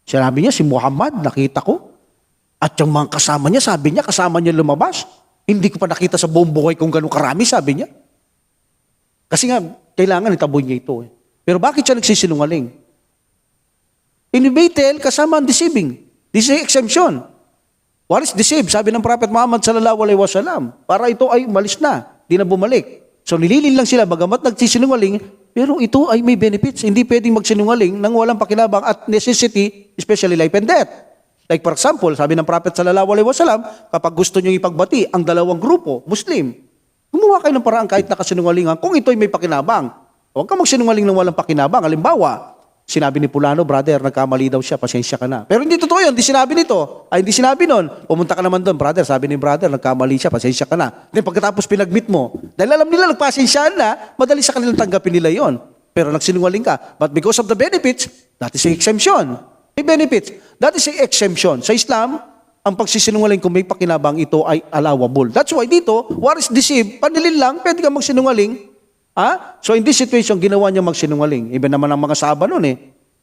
Speaker 1: Sinabi niya, "Si Muhammad, nakita ko. At yung mga kasama niya, sabi niya, kasama niya lumabas. Hindi ko pa nakita sa buong buhay kung gano'ng karami," sabi niya. Kasi nga, kailangan itaboy niya ito. Pero bakit siya nagsisinungaling? In Bethel, kasama ang deceiving. This is exemption. What is deceive? Sabi ng Prophet Muhammad sallallahu alaihi wasallam, para ito ay umalis na, di na bumalik. So nililin lang sila, bagamat nagsisinungaling, pero ito ay may benefits. Hindi pwedeng magsinungaling nang walang pakinabang at necessity, especially life and death. Like for example, sabi ng Prophet sallallahu alaihi wasallam, kapag gusto nyo ipagbati ang dalawang grupo, Muslim, gumawa kayo ng paraan kahit nakasinungalingan kung ito ay may pakinabang. Huwag ka magsinungaling ng walang pakinabang. Halimbawa, sinabi ni Pulano, "Brother, nagkamali daw siya, pasensya ka na." Pero hindi totoo yun, hindi sinabi nito. Hindi sinabi nun. Pumunta ka naman doon, "Brother, sabi ni brother, nagkamali siya, pasensya ka na." Then pagkatapos pinag-meet mo, dahil alam nila, nagpasensyaan na, madali sa kanilang tanggapin nila yon. Pero nagsinungaling ka. But because of the benefits, that is an exemption. May benefits. That is an exemption. Sa Islam, ang pagsisinungaling kung may pakinabang, ito ay allowable. That's why dito, what is deceived? Panilin lang, pwede ka magsinungaling. So in this situation, ginawa niya magsinungaling. Iba naman ang mga sahaba noon eh.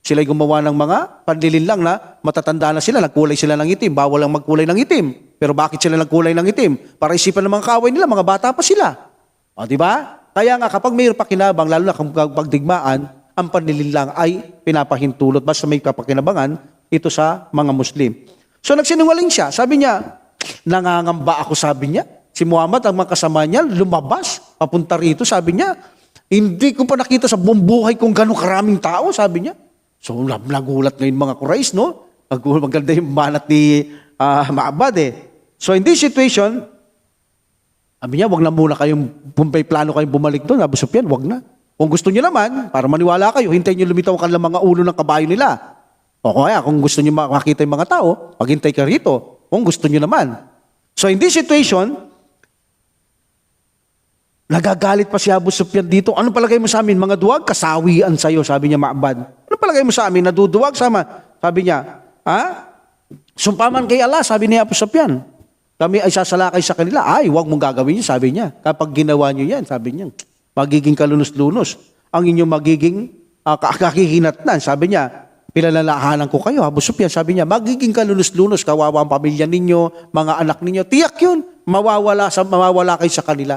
Speaker 1: Sila'y gumawa ng mga panlilin lang na matatanda na sila, nagkulay sila ng itim. Bawal lang magkulay ng itim. Pero bakit sila nagkulay ng itim? Para isipan ng mga kaaway nila, mga bata pa sila. Di ba? Kaya nga kapag may pakinabang, lalo na kung pagdigmaan, ang panlilin lang ay pinapahintulot. Basta may kapakinabangan, ito sa mga Muslim. So nagsinungaling siya. Sabi niya, "Nangangamba ako," sabi niya. Si Muhammad, ang mga kasama niya, lumabas, papunta rito, sabi niya. "Hindi ko pa nakita sa buong buhay kung gano'ng karaming tao," sabi niya. So nagulat ngayon mga Quraysh, no? Maganda yung banat ni Ma'bad eh. So in this situation, sabi niya, "Wag na muna kayong, may plano kayong bumalik doon." Abu Sufyan, "Wag na. Kung gusto niyo naman, para maniwala kayo, hintayin niyo lumitaw ang kanilang mga ulo ng kabayo nila. O kaya, kung gusto niyo makakita yung mga tao, maghintay ka rito. Kung gusto niyo naman." So in this situation, nagagalit pa si Abu Sufyan dito. "Ano palagay mo sa amin? Mga duwag, kasawian sa'yo," sabi niya Ma'bad. "Ano palagay mo sa amin? Naduduwag sama?" Sabi niya, "Sumpaman kay Allah," sabi ni Abu Sufyan. "Kami ay sasalakay sa kanila." "Ay, huwag mong gagawin yun," sabi niya. "Kapag ginawa niyo yan," sabi niya, "magiging kalunos-lunos. Ang inyong magiging kakihinatnan," sabi niya. "Pinalalahanan ko kayo." Abu Sufyan, sabi niya, "Magiging kalunos-lunos, kawawa ang pamilya ninyo, mga anak ninyo. Tiyak yun, mawawala kayo sa kanila."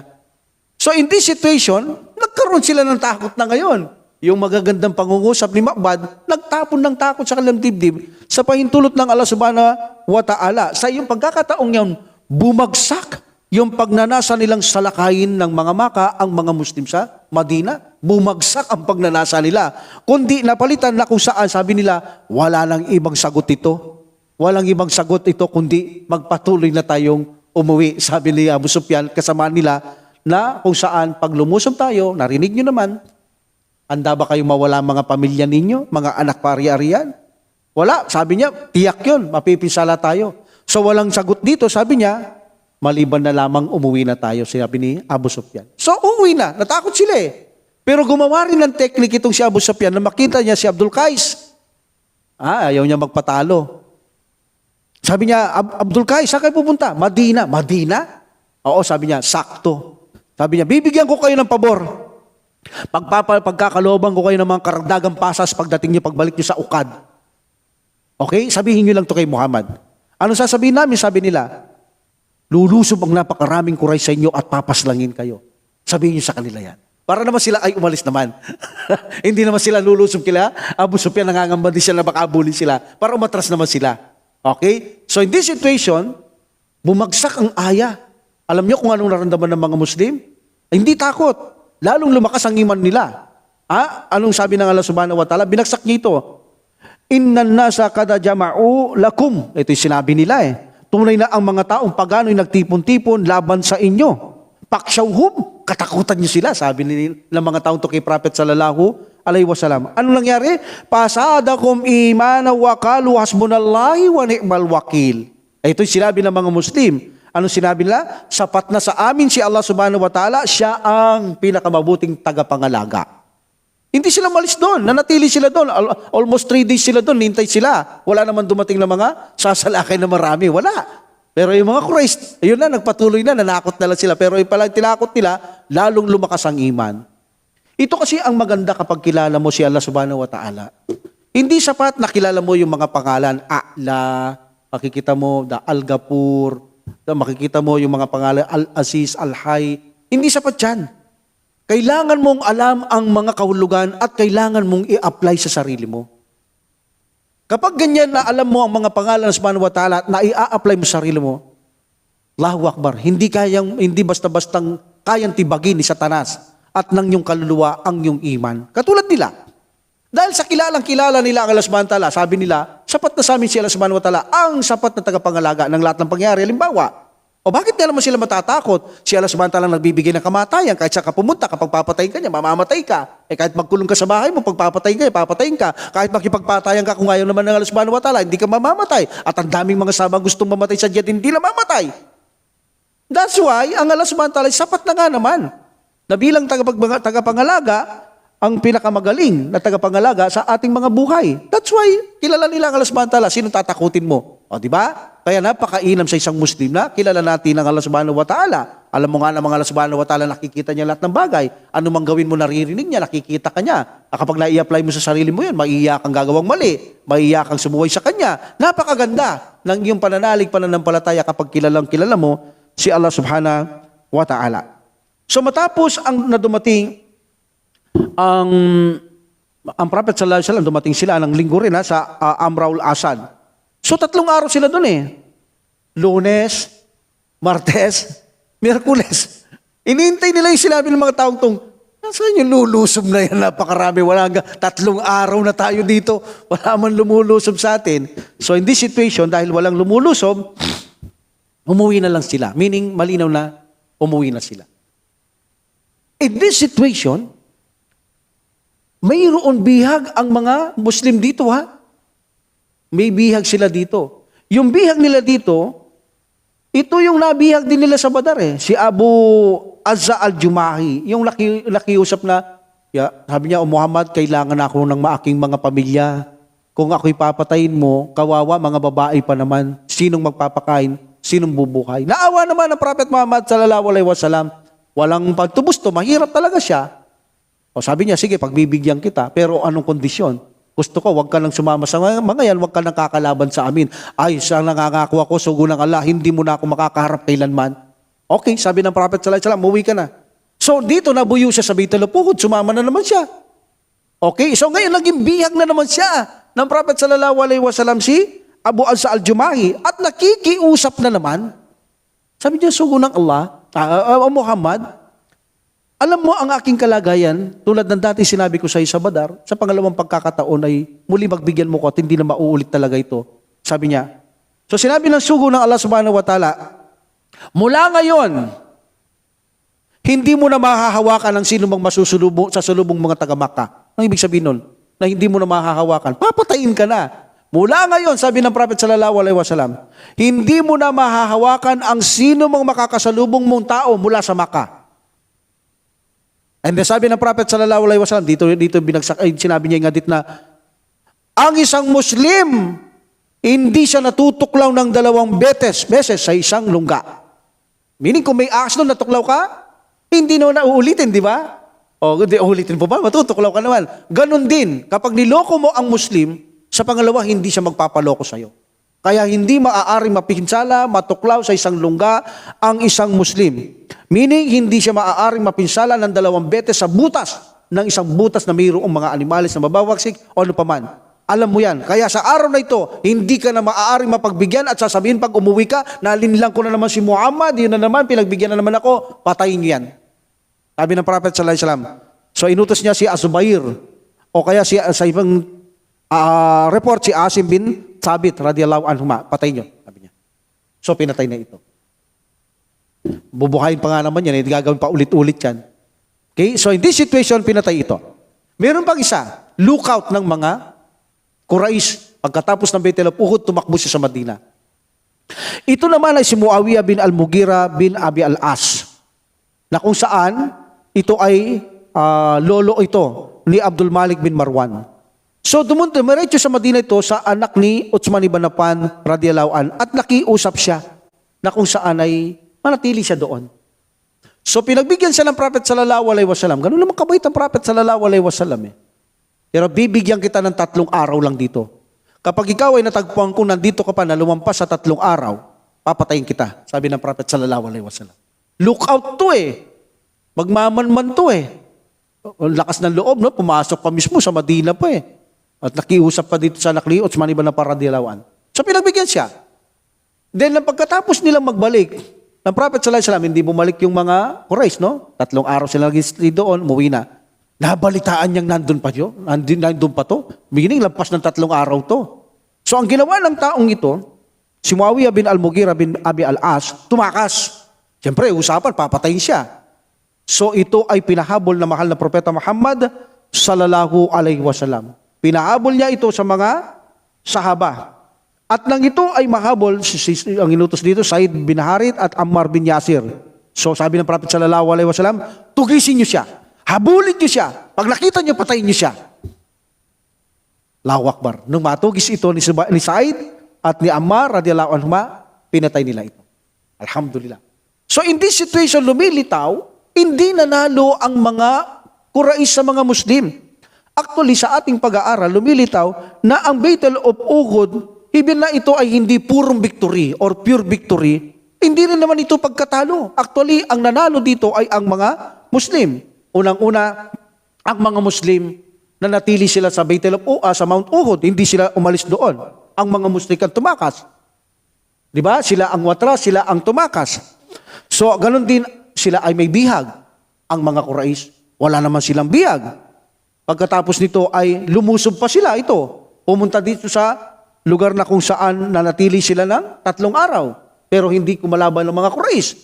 Speaker 1: So in this situation, nagkaroon sila ng takot na ngayon. Yung magagandang pangungusap ni Ma'bad, nagtapon ng takot sa kanilang dibdib sa pahintulot ng Allah subhanahu wa ta'ala. Sa iyong pagkakataong yun, bumagsak yung pagnanasa nilang salakayin ng mga Maka ang mga Muslim sa Madina. Bumagsak ang pagnanasa nila. Kundi napalitan na kung saan, sabi nila, wala nang ibang sagot ito. Walang ibang sagot ito kundi magpatuloy na tayong umuwi. Sabi ni Abu Sufyan, kasama nila, na kung saan pag lumusob tayo, narinig nyo naman, handa ba kayo mawala mga pamilya ninyo, mga anak pari-arian? Wala. Sabi niya, tiyak yun, mapipinsala tayo. So walang sagot dito, sabi niya, maliban na lamang umuwi na tayo, sabi ni Abu Sufyan. So uuwi na, natakot sila eh. Pero gumawa rin ng teknik itong si Abu Sufyan na makita niya si Abdul Qais. Ayaw niya magpatalo. Sabi niya, "Abdul Qais, saan kayo pupunta?" "Madina." "Madina?" "Oo," sabi niya, "sakto." Sabi niya, "Bibigyan ko kayo ng pabor. Pagkakalooban ko kayo ng mga karagdagang pasas pagdating niyo, pagbalik niyo sa Ukad. Okay? Sabihin niyo lang to kay Muhammad." Ano sasabihin namin? Sabi nila, "Lulusob ang napakaraming Quraysh sa inyo at papaslangin kayo." Sabihin niyo sa kanila yan. Para naman sila ay umalis naman. Hindi naman sila lulusob kila Abu Sufyan, nangangamba din sila na baka abulin sila. Para umatras naman sila. Okay? So in this situation, bumagsak ang aya. Alam niyo kung anong naramdaman ng mga Muslim? Hindi takot. Lalong lumakas ang iman nila. Anong sabi ng Allah subhanahu wa ta'ala? Binagsak niya ito. Innan nasa kada jama'u lakum. Ito yung sinabi nila eh. Tunay na ang mga taong pagano'y nagtipon-tipon laban sa inyo. Paksyawhum, katakutan niyo sila, sabi ng mga taong to kay Prophet sallallahu alaihi wasallam. Ano nangyari? Pasadakum imana wa qalu hasbunallahi wa ni'mal wakil. Ito yung sinabi ng mga Muslim. Ano sinabi nila? Sapat na sa amin si Allah subhanahu wa ta'ala, siya ang pinakamabuting tagapangalaga. Hindi sila malis doon, nanatili sila doon. Almost 3 days sila doon, nintay sila. Wala naman dumating na mga sasalakay na marami, wala. Pero yung mga Christ, ayun na, nagpatuloy na, nanakot na lang sila. Pero yung palang tinakot nila, lalong lumakas ang iman. Ito kasi ang maganda kapag kilala mo si Allah subhanahu wa ta'ala. Hindi sapat na kilala mo yung mga pangalan, A'la, makikita mo, the Al-Ghafur, makikita mo yung mga pangalan, Al-Aziz, Al-Hay. Hindi sapat yan. Kailangan mong alam ang mga kahulugan at kailangan mong i-apply sa sarili mo. Kapag ganyan na alam mo ang mga pangalan ng subhanahu wa ta'ala at na i-apply mo sa sarili mo, Allahu Akbar, hindi basta-bastang kayang tibagin ni Satanas at ng iyong kaluluwa ang iyong iman. Katulad nila. Dahil sa kilalang-kilala nila ang Allah subhanahu wa ta'ala, sabi nila, sapat na sa amin si Allah subhanahu wa ta'ala ang sapat na tagapangalaga ng lahat ng pangyayari. Halimbawa, o bakit naman sila matatakot? Si Allah subhanahu wa ta'ala nagbibigay ng kamatayan. Kahit saan ka pumunta, kapag papatayin ka niya, mamamatay ka. Kahit magkulong ka sa bahay mo, pag papatayin ka, papatayin ka. Kahit makipagpatayan ka, kung ayaw naman ng Allah subhanahu wa ta'ala, hindi ka mamamatay. At ang daming mga sabang gustong mamatay sa diyad, hindi na mamatay. That's why, ang Allah subhanahu wa ta'ala, sapat na nga naman. Na bilang tagapangalaga, ang pinakamagaling na tagapangalaga sa ating mga buhay. That's why, kilala nila ang Allah subhanahu wa ta'ala. Sino tatakutin mo? O, di ba? Kaya napakainam sa isang Muslim na kilala natin ang Allah subhanahu wa ta'ala. Alam mo nga namang Allah subhanahu wa ta'ala, nakikita niya lahat ng bagay. Ano mang gawin mo, naririnig niya, nakikita ka niya. At kapag na-i-apply mo sa sarili mo yun, maiiyak kang gagawang mali, maiiyak kang sumuway sa Kanya. Napakaganda ng iyong pananalig, pananampalataya kapag kilala mo si Allah subhanahu wa ta'ala. So matapos ang nadumating ang Prophet sallallahu alaihi wasallam, dumating sila ng linggo rin sa Amraul Asad. So 3 araw sila doon eh. Lunes, Martes, Miyerkules. Inintay nila yung sinabi ng mga taong tong, saan yung lulusob na yan? Napakarami. Wala nga, 3 araw na tayo dito. Wala man lumulusob sa atin. So in this situation, dahil walang lumulusob, umuwi na lang sila. Meaning, malinaw na umuwi na sila. In this situation, mayroon bihag ang mga Muslim dito ha. May bihag sila dito. Yung bihag nila dito, ito yung nabihag din nila sa Badar eh. Si Abu Azza al-Jumahi, yung nakiusap na, sabi niya, Muhammad, kailangan ako ng maaking mga pamilya. Kung ako'y papatayin mo, kawawa, mga babae pa naman. Sinong magpapakain? Sinong bubuhay? Naawa naman ang Prophet Muhammad sallallahu alaihi wasallam. Walang pagtubos to, mahirap talaga siya. O sabi niya, sige, pagbibigyan kita, pero anong kondisyon? Gusto ko, wag ka nang sumama sa mga yan, wag ka nang kakalaban sa amin. Ay, siya nangangako ako, sugo ng Allah, hindi mo na ako makakaharap kailanman. Okay, sabi ng Prophet sallallahu alaihi wasallam, umuwi ka na. So dito nabuyo siya sa Baitul Fuhud, sumama na naman siya. Okay, so ngayon naging bihag na naman siya ng Prophet sallallahu alaihi wasallam si Abu Azza al-Jumahi at nakikiusap na naman. Sabi niya, sugo ng Allah, Muhammad, alam mo ang aking kalagayan, tulad ng dati sinabi ko sa iyo sa Badar, sa pangalawang pagkakataon ay muli magbigyan mo ko at hindi na mauulit talaga ito. Sabi niya. So sinabi ng sugo ng Allah subhanahu wa ta'ala, mula ngayon, hindi mo na mahahawakan ang sino mang masusulubong sa sulubong mga taga-Makkah. Ang ibig sabihin nun, na hindi mo na mahahawakan, papatayin ka na. Mula ngayon, sabi ng Prophet sallallahu alaihi wasallam, hindi mo na mahahawakan ang sino mang makakasalubong mong tao mula sa Makkah. And then sabi ng Prophet sallallahu alaihi wasallam, dito binagsak, sinabi niya nga dito na, ang isang Muslim, hindi siya natutuklaw ng 2 beses sa isang lungga. Meaning kung may ahas doon, natuklaw ka, hindi na uulitin, di ba? O, hindi uulitin po ba? Matutuklaw ka naman. Ganon din, kapag niloko mo ang Muslim, sa pangalawa, hindi siya magpapaloko sa'yo. Kaya hindi maaaring mapinsala, matuklaw sa isang lungga ang isang Muslim. Meaning, hindi siya maaaring mapinsala ng 2 beses sa butas ng isang butas na mayroong mga animalis na mabawagsik o ano paman. Alam mo yan. Kaya sa araw na ito, hindi ka na maaaring mapagbigyan at sasabihin pag umuwi ka, nalinlang ko na naman si Muhammad, yun na naman, pinagbigyan na naman ako, patayin niyo yan. Sabi ng Prophet sallallahu alaihi wasallam. So inutos niya si Azubair o kaya sa ibang report si Asim bin Thabit radiyallahu anhu, patay niyo, sabi niya. So pinatay na ito. Bubuhayin pa nga naman yan, gagawin pa ulit-ulit yan. Okay, so in this situation, pinatay ito. Meron pang isa, lookout ng mga Quraysh. Pagkatapos ng Baitul of Uhud, tumakbo siya sa Madina. Ito naman ay si Muawiyah bin al-Mughira bin Abi al-As, na kung saan ito ay lolo ito ni Abdul Malik bin Marwan. So dumiretso sa Madina ito sa anak ni Uthman ibn Affan radiyallahu an, at nakiusap siya na kung saan ay manatili siya doon. So pinagbigyan siya ng Prophet sallallahu alaihi wasallam. Ganun naman kabait ang Prophet sallallahu alaihi wasallam eh. Pero bibigyan kita ng 3 araw lang dito. Kapag ikaw ay natagpuan ko nandito ka pa na lumampas sa 3 araw, papatayin kita, sabi ng Prophet sallallahu alaihi wasallam. Look out to eh. Magmamanman to eh. Lakas ng loob, no? Pumasok pa mismo sa Madina pa eh. At nakiusap pa dito sa anak ni Uthman ibn Affan radiyallahu an. So pinagbigyan siya. Then pagkatapos nilang magbalik, ng Prophet sallallahu alaihi wasallam, hindi bumalik yung mga Quraysh, no? 3 araw sila nag-stay doon, umuwi na. Nabalitaan niyang nandun pa yun. Nandun pa to. Meaning, lampas ng 3 araw to. So, ang ginawa ng taong ito, si Muawiyah bin al-Mughira bin Abi al-As, tumakas. Siyempre, usapan, papatayin siya. So, ito ay pinahabol na mahal na Propeta Muhammad sallallahu alaihi wasallam. Pinahabol niya ito sa mga sahaba. At nang ito ay mahabol, ang inutos dito, Said bin Harith at Ammar bin Yasir. So, sabi ng Prophet sallallahu alaihi wasallam, tugisin niyo siya. Habulin niyo siya. Pag nakita niyo, patayin niyo siya. Allahu Akbar. Nung matugis ito ni Said at ni Ammar radiyallahu anhu, pinatay nila ito. Alhamdulillah. So in this situation, lumilitaw, hindi nanalo ang mga Quraysh sa mga Muslim. Actually, sa ating pag-aaral, lumilitaw na ang Battle of Uhud, even na ito ay hindi purong victory or pure victory, hindi rin naman ito pagkatalo. Actually, ang nanalo dito ay ang mga Muslim. Unang-una, ang mga Muslim na natili sila sa Battle of sa Mount Uhud, hindi sila umalis doon. Ang mga Muslim ang tumakas. Di ba? Sila ang watras, sila ang tumakas. So, ganun din, sila ay may bihag. Ang mga Quraysh, wala naman silang bihag. Pagkatapos nito ay lumusob pa sila ito. Pumunta dito sa lugar na kung saan nanatili sila ng 3 araw. Pero hindi kumalaban ng mga Quraysh.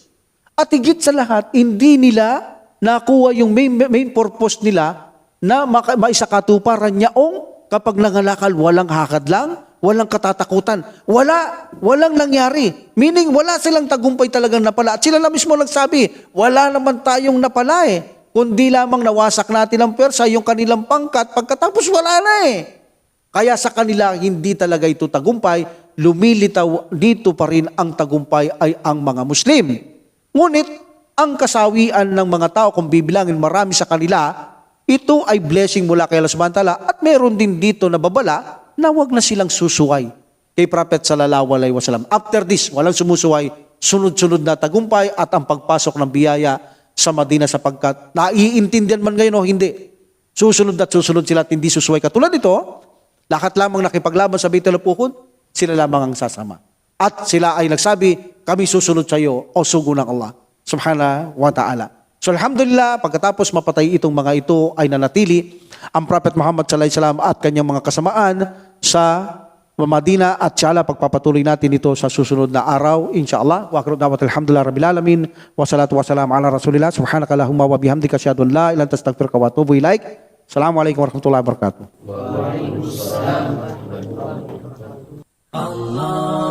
Speaker 1: At higit sa lahat, hindi nila nakuha yung main purpose nila na maisakatuparan niyaong kapag nangalakal, walang hakadlang, walang katatakutan. Walang nangyari. Meaning, wala silang tagumpay talagang napala. At sila na mismo nagsabi, wala naman tayong napala eh. Kundi lamang nawasak natin ang pwersa, yung kanilang pangkat, pagkatapos wala na eh. Kaya sa kanila, hindi talaga ito tagumpay. Lumilitaw dito pa rin ang tagumpay ay ang mga Muslim. Ngunit, ang kasawian ng mga tao, kung bibilangin marami sa kanila, ito ay blessing mula kay Allah subhanahu wa ta'ala, at meron din dito na babala na wag na silang susuway kay Prophet sallallahu alaihi wasallam. After this, walang sumusuway, sunod-sunod na tagumpay at ang pagpasok ng biyaya sa Madina, sapagkat naiintindihan man ngayon o hindi, susunod at susunod sila at hindi susuway. Katulad ito, lahat lamang nakipaglaban sa Baitul of Uhud, sila lamang ang sasama. At sila ay nagsabi, kami susunod sa iyo o sugo ng Allah subhanahu wa ta'ala. So alhamdulillah, pagkatapos mapatay itong mga ito ay nanatili ang Prophet Muhammad sallallahu alaihi wasallam at kanyang mga kasamaan sa Madina, at inshallah pagpapatuloy natin ito sa susunod na araw inshallah. Wa akhiru da'watina alhamdulillah rabbil alamin wa salatu wa salam ala rasulillah subhanakallahumma wa bihamdika asyhadu an la ilaha illa anta astaghfiruka wa atubu ilaik. Assalamualaikum warahmatullahi wabarakatuh. Waalaikumsalam warahmatullahi wabarakatuh. Allah